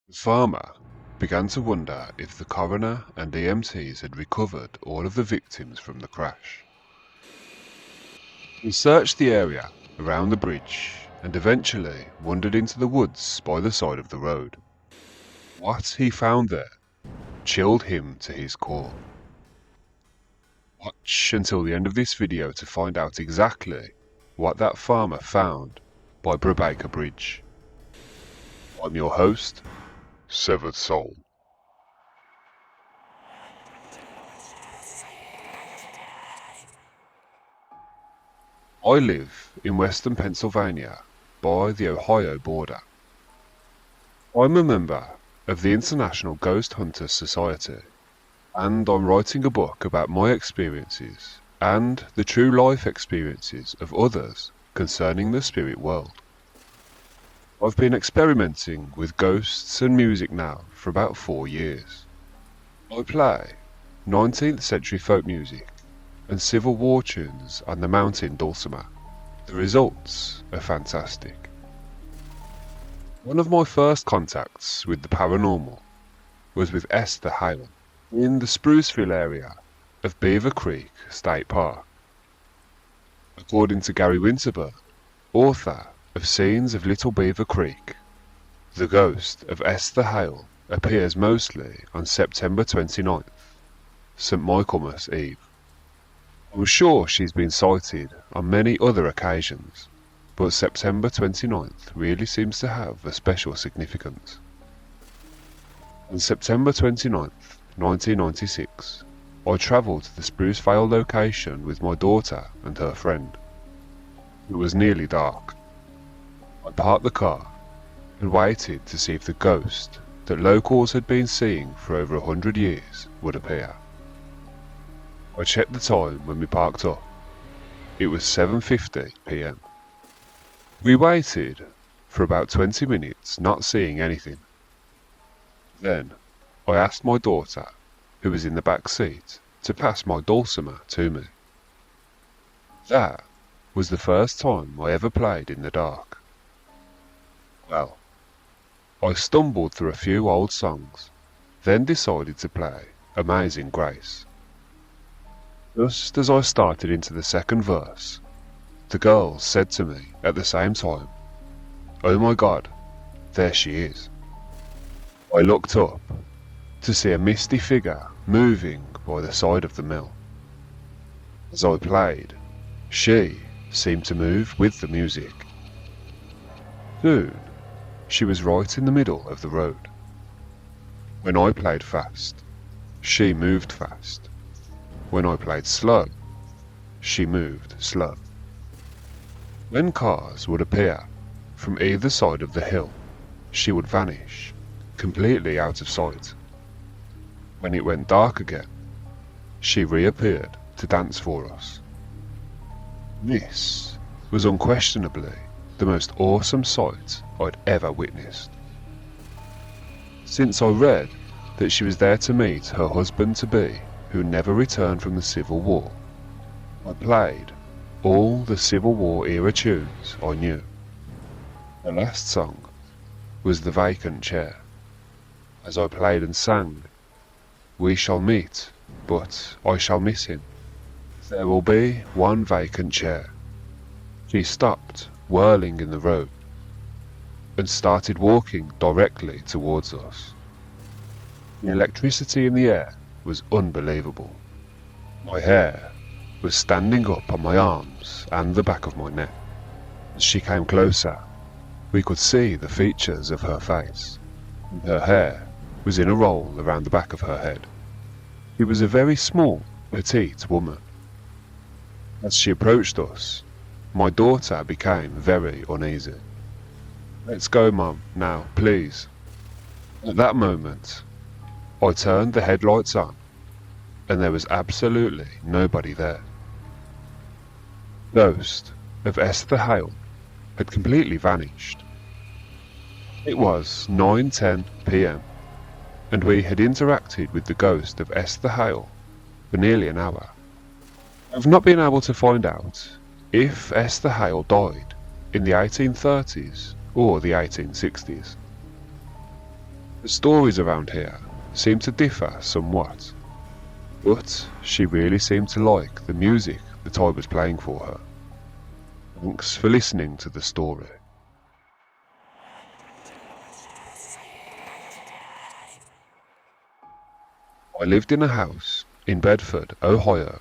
The farmer began to wonder if the coroner and EMTs had recovered all of the victims from the crash. He searched the area around the bridge and eventually wandered into the woods by the side of the road. What he found there chilled him to his core. Watch until the end of this video to find out exactly what that farmer found by Brubaker Bridge. I'm your host, Severed Soul. I live in western Pennsylvania by the Ohio border. I'm a member of the International Ghost Hunters Society, and I'm writing a book about my experiences and the true life experiences of others concerning the spirit world. I've been experimenting with ghosts and music now for about 4 years. I play 19th century folk music and Civil War tunes on the mountain dulcimer. The results are fantastic. One of my first contacts with the paranormal was with Esther Hale in the Spruceville area of Beaver Creek State Park. According to Gary Winterberg, author of Scenes of Little Beaver Creek, the ghost of Esther Hale appears mostly on September 29th, St. Michaelmas Eve. I'm sure she's been sighted on many other occasions, but September 29th really seems to have a special significance. On September 29th, 1996, I travelled to the Sprucevale location with my daughter and her friend. It was nearly dark. I parked the car and waited to see if the ghost that locals had been seeing for over 100 years would appear. I checked the time when we parked up. It was 7:50 PM. We waited for about 20 minutes, not seeing anything. Then I asked my daughter, who was in the back seat, to pass my dulcimer to me. That was the first time I ever played in the dark. Well, I stumbled through a few old songs, then decided to play Amazing Grace. Just as I started into the second verse, the girl said to me at the same time, "Oh my God, there she is." I looked up to see a misty figure moving by the side of the mill. As I played, she seemed to move with the music. Soon, she was right in the middle of the road. When I played fast, she moved fast. When I played slow, she moved slow. When cars would appear from either side of the hill, she would vanish, completely out of sight. When it went dark again, she reappeared to dance for us. This was unquestionably the most awesome sight I'd ever witnessed. Since I read that she was there to meet her husband-to-be who never returned from the Civil War, I played all the Civil War era tunes I knew. The last song was The Vacant Chair. As I played and sang, "We shall meet, but I shall miss him. There will be one vacant chair." She stopped whirling in the road and started walking directly towards us. The electricity in the air was unbelievable. My hair was standing up on my arms and the back of my neck. As she came closer, we could see the features of her face. Her hair was in a roll around the back of her head. She was a very small, petite woman. As she approached us, my daughter became very uneasy. "Let's go, Mum, now, please." At that moment, I turned the headlights on, and there was absolutely nobody there. The ghost of Esther Hale had completely vanished. It was 9:10 PM, and we had interacted with the ghost of Esther Hale for nearly an hour. I've not been able to find out if Esther Hale died in the 1830s or the 1860s. The stories around here seem to differ somewhat, but she really seemed to like the music that I was playing for her. Thanks for listening to the story. I lived in a house in Bedford, Ohio,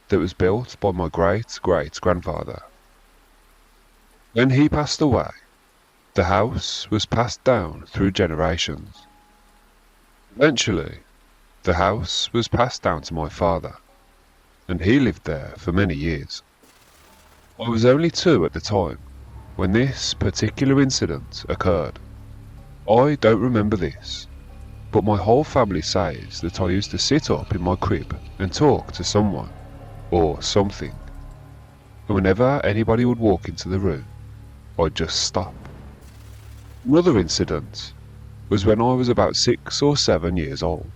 that was built by my great-great-grandfather. When he passed away, the house was passed down through generations. Eventually, the house was passed down to my father, and he lived there for many years. I was only 2 at the time when this particular incident occurred. I don't remember this, but my whole family says that I used to sit up in my crib and talk to someone or something, and whenever anybody would walk into the room, I'd just stop. Another incident was when I was about 6 or 7 years old.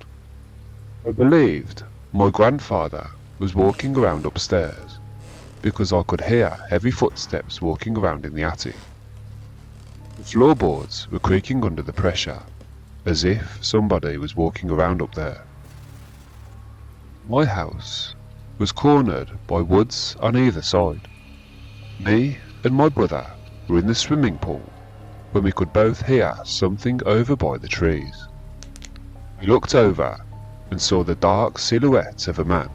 I believed my grandfather was walking around upstairs because I could hear heavy footsteps walking around in the attic. The floorboards were creaking under the pressure, as if somebody was walking around up there. My house was cornered by woods on either side. Me and my brother were in the swimming pool when we could both hear something over by the trees. We looked over and saw the dark silhouette of a man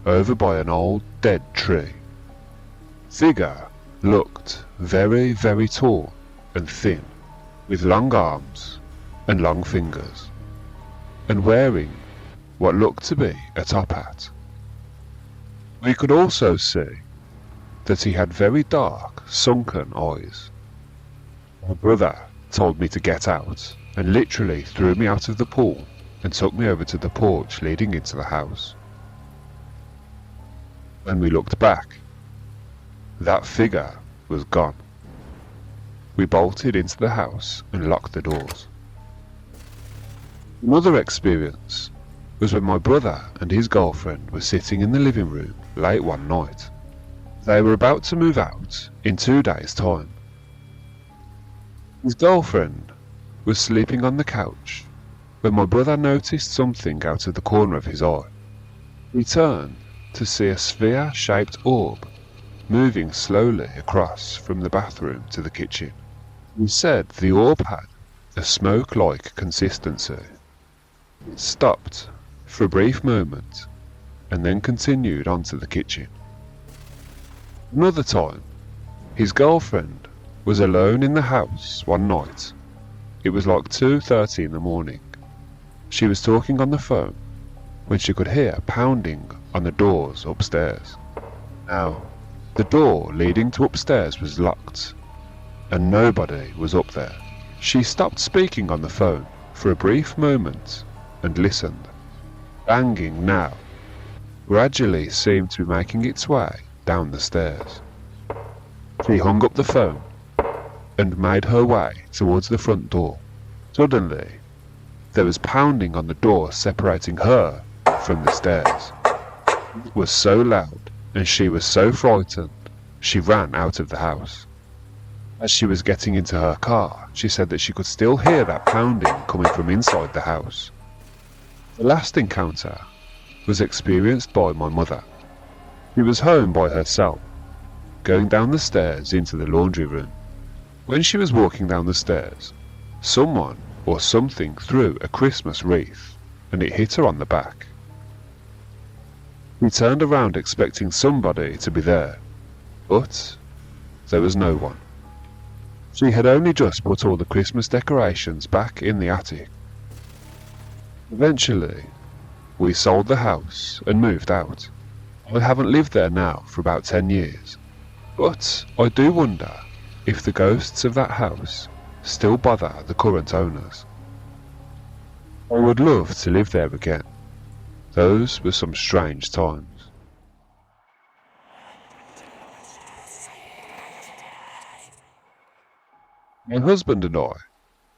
over by an old dead tree. The figure looked very, very tall and thin, with long arms and long fingers, and wearing what looked to be a top hat. We could also see that he had very dark, sunken eyes. My brother told me to get out and literally threw me out of the pool and took me over to the porch leading into the house. When we looked back, that figure was gone. We bolted into the house and locked the doors. Another experience was when my brother and his girlfriend were sitting in the living room late one night. They were about to move out in 2 days' time. His girlfriend was sleeping on the couch when my brother noticed something out of the corner of his eye. He turned to see a sphere-shaped orb moving slowly across from the bathroom to the kitchen. He said the orb had a smoke-like consistency. It stopped for a brief moment and then continued onto the kitchen. Another time, his girlfriend was alone in the house one night. It was like 2:30 in the morning. She was talking on the phone when she could hear pounding on the doors upstairs. Now, the door leading to upstairs was locked, and nobody was up there. She stopped speaking on the phone for a brief moment and listened. Banging now gradually seemed to be making its way down the stairs. She hung up the phone and made her way towards the front door. Suddenly, there was pounding on the door separating her from the stairs. It was so loud and she was so frightened, she ran out of the house. As she was getting into her car, she said that she could still hear that pounding coming from inside the house. The last encounter was experienced by my mother. She was home by herself, going down the stairs into the laundry room. When she was walking down the stairs, someone or something threw a Christmas wreath, and it hit her on the back. She turned around expecting somebody to be there, but there was no one. She had only just put all the Christmas decorations back in the attic. Eventually, we sold the house and moved out. I haven't lived there now for about 10 years, but I do wonder if the ghosts of that house still bother the current owners. I would love to live there again. Those were some strange times. My husband and I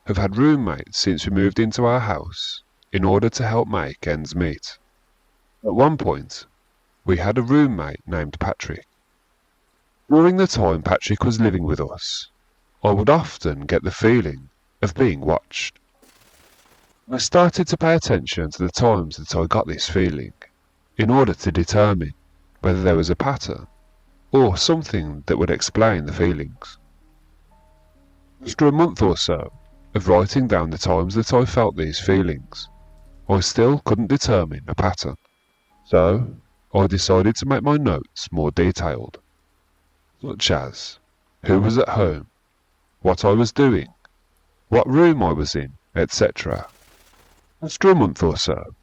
have had roommates since we moved into our house in order to help make ends meet. At one point, we had a roommate named Patrick. During the time Patrick was living with us, I would often get the feeling of being watched. I started to pay attention to the times that I got this feeling, in order to determine whether there was a pattern, or something that would explain the feelings. After a month or so of writing down the times that I felt these feelings, I still couldn't determine a pattern. So, I decided to make my notes more detailed, such as who was at home, what I was doing, what room I was in, etc. After a month or so,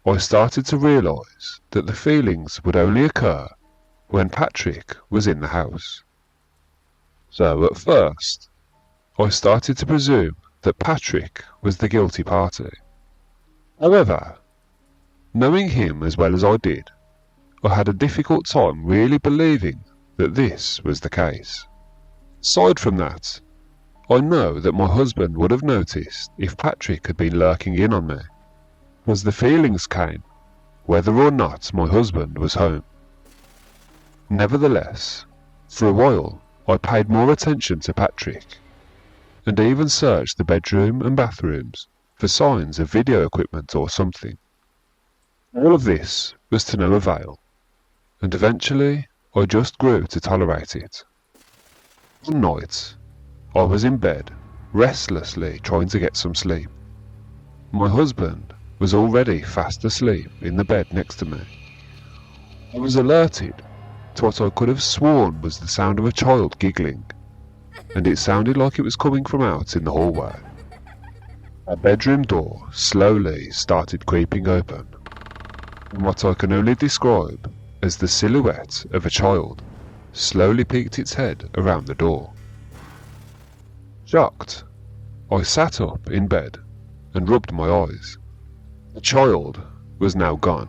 I started to realise that the feelings would only occur when Patrick was in the house. So at first, I started to presume that Patrick was the guilty party. However, knowing him as well as I did, I had a difficult time really believing that this was the case. Aside from that, I know that my husband would have noticed if Patrick had been lurking in on me, as the feelings came whether or not my husband was home. Nevertheless, for a while I paid more attention to Patrick, and even searched the bedroom and bathrooms for signs of video equipment or something. All of this was to no avail, and eventually I just grew to tolerate it. One night, I was in bed, restlessly trying to get some sleep. My husband was already fast asleep in the bed next to me. I was alerted to what I could have sworn was the sound of a child giggling, and it sounded like it was coming from out in the hallway. Our bedroom door slowly started creeping open, and what I can only describe as the silhouette of a child slowly peeked its head around the door. Shocked, I sat up in bed and rubbed my eyes. The child was now gone,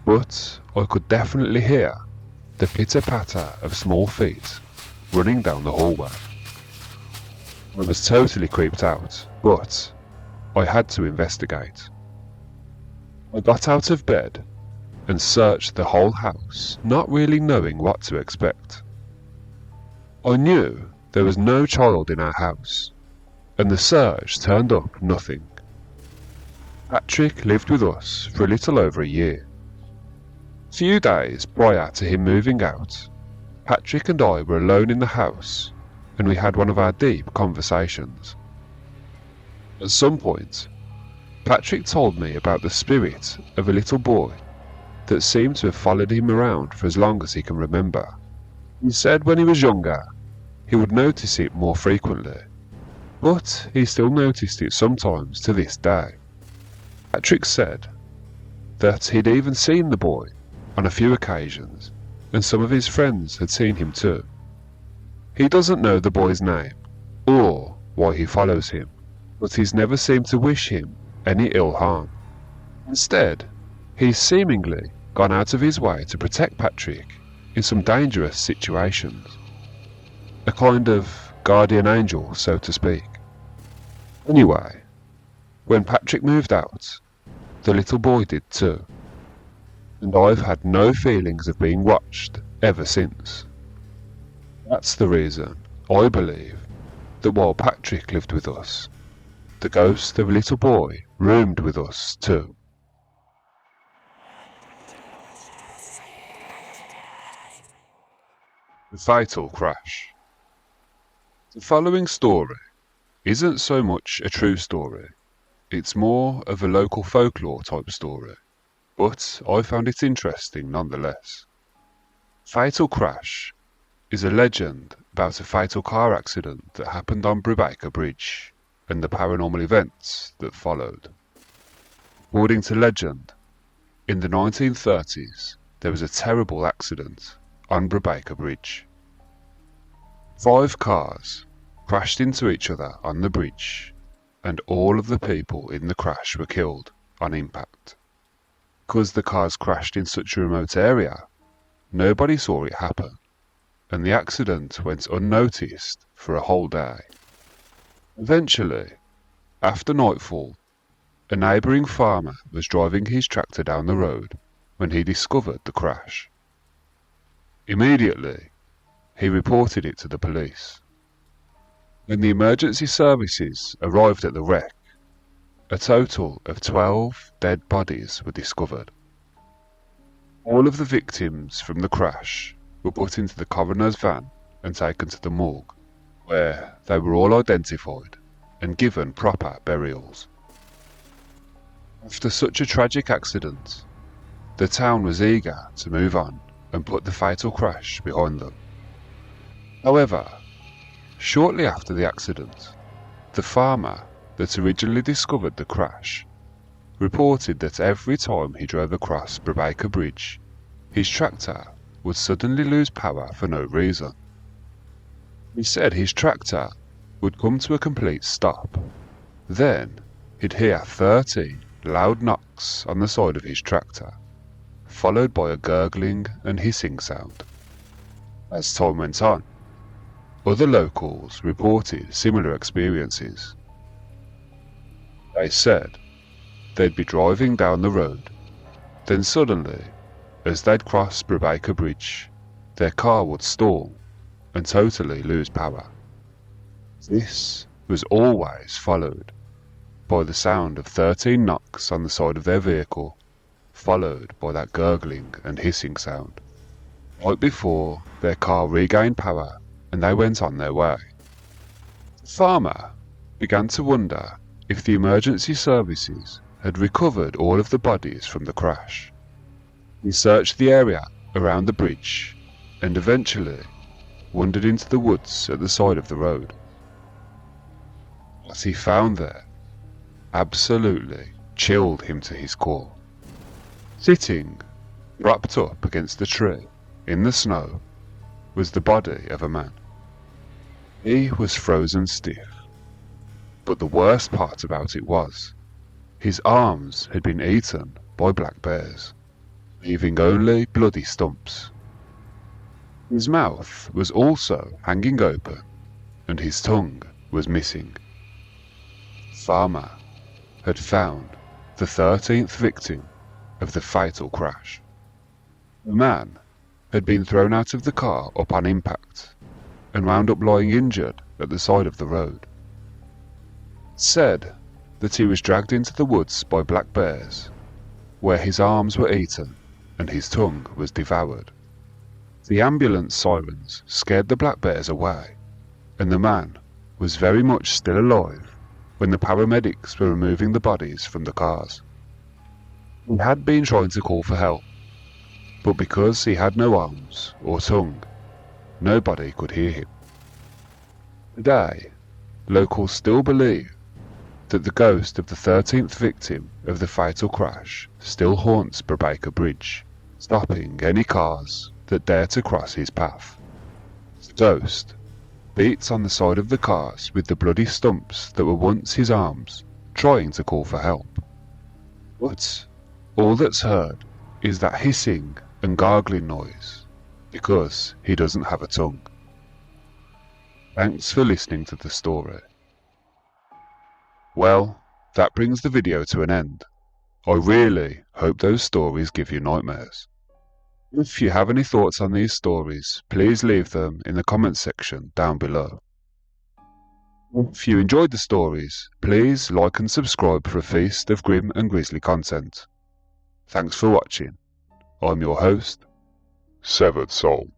but I could definitely hear the pitter-patter of small feet running down the hallway. I was totally creeped out, but I had to investigate. I got out of bed and searched the whole house, not really knowing what to expect. I knew there was no child in our house, and the search turned up nothing. Patrick lived with us for a little over a year. A few days prior to him moving out, Patrick and I were alone in the house, and we had one of our deep conversations. At some point, Patrick told me about the spirit of a little boy that seemed to have followed him around for as long as he can remember. He said when he was younger, he would notice it more frequently, but he still noticed it sometimes to this day. Patrick said that he'd even seen the boy on a few occasions, and some of his friends had seen him too. He doesn't know the boy's name, or why he follows him, but he's never seemed to wish him any ill harm. Instead, he's seemingly gone out of his way to protect Patrick in some dangerous situations. A kind of guardian angel, so to speak. Anyway, when Patrick moved out, the little boy did too, and I've had no feelings of being watched ever since. That's the reason I believe that while Patrick lived with us, the ghost of a little boy roomed with us too. The fatal crash. The following story isn't so much a true story, it's more of a local folklore type story, but I found it interesting nonetheless. Fatal crash is a legend about a fatal car accident that happened on Brubaker Bridge and the paranormal events that followed. According to legend, in the 1930s there was a terrible accident on Brubaker Bridge. 5 cars crashed into each other on the bridge, and all of the people in the crash were killed on impact. Because the cars crashed in such a remote area, nobody saw it happen, and the accident went unnoticed for a whole day. Eventually, after nightfall, a neighbouring farmer was driving his tractor down the road when he discovered the crash. Immediately, he reported it to the police. When the emergency services arrived at the wreck, A total of 12 dead bodies were discovered. All of the victims from the crash were put into the coroner's van and taken to the morgue, where they were all identified and given proper burials. After such a tragic accident, the town was eager to move on and put the fatal crash behind them. However, shortly after the accident, the farmer that originally discovered the crash reported that every time he drove across Brubaker Bridge, his tractor would suddenly lose power for no reason. He said his tractor would come to a complete stop. Then he'd hear 30 loud knocks on the side of his tractor, followed by a gurgling and hissing sound. As time went on, other locals reported similar experiences. They said they'd be driving down the road, then suddenly, as they'd cross Brubaker Bridge, their car would stall and totally lose power. This was always followed by the sound of 13 knocks on the side of their vehicle, followed by that gurgling and hissing sound, right before their car regained power and they went on their way. The farmer began to wonder if the emergency services had recovered all of the bodies from the crash. He searched the area around the bridge and eventually wandered into the woods at the side of the road. What he found there absolutely chilled him to his core. Sitting, propped up against a tree, in the snow, was the body of a man. He was frozen stiff, but the worst part about it was, his arms had been eaten by black bears, leaving only bloody stumps. His mouth was also hanging open, and his tongue was missing. The farmer had found the 13th victim of the fatal crash. The man had been thrown out of the car upon impact and wound up lying injured at the side of the road. It said that he was dragged into the woods by black bears, where his arms were eaten and his tongue was devoured. The ambulance sirens scared the black bears away, and the man was very much still alive when the paramedics were removing the bodies from the cars. He had been trying to call for help, but because he had no arms or tongue, nobody could hear him. Today, locals still believe that the ghost of the 13th victim of the fatal crash still haunts Brubaker Bridge, stopping any cars that dare to cross his path. The ghost beats on the side of the cars with the bloody stumps that were once his arms, trying to call for help. But all that's heard is that hissing and gargling noise, because he doesn't have a tongue. Thanks for listening to the story. Well, that brings the video to an end. I really hope those stories give you nightmares. If you have any thoughts on these stories, please leave them in the comments section down below. If you enjoyed the stories, please like and subscribe for a feast of grim and grisly content. Thanks for watching. I'm your host, Severed Soul.